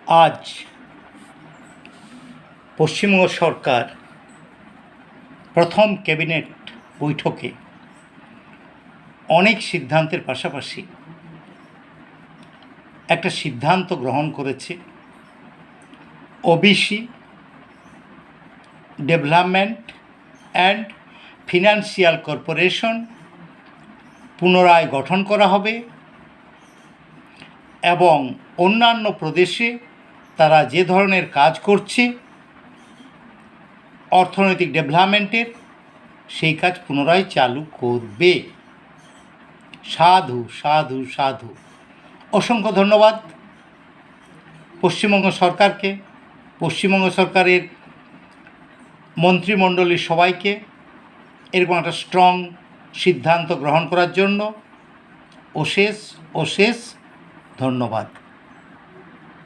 আজ পশ্চিমবঙ্গ সরকার প্রথম ক্যাবিনেট বৈঠকে অনেক সিদ্ধান্তের পাশাপাশি একটা সিদ্ধান্ত গ্রহণ করেছে OBC development and financial corporation পুনরায় গঠন করা হবে এবং অন্যান্য প্রদেশে তারা যে ধরনের কাজ করছে অর্থনৈতিক ডেভেলপমেন্টের সেই কাজ পুনরায় চালু করবে। সাধু সাধু সাধু। অসংখ্য ধন্যবাদ পশ্চিমবঙ্গ সরকারকে, পশ্চিমবঙ্গ সরকারের মন্ত্রিমণ্ডলীর সবাইকে এরকম একটা স্ট্রং সিদ্ধান্ত গ্রহণ করার জন্য অশেষ অশেষ ধন্যবাদ।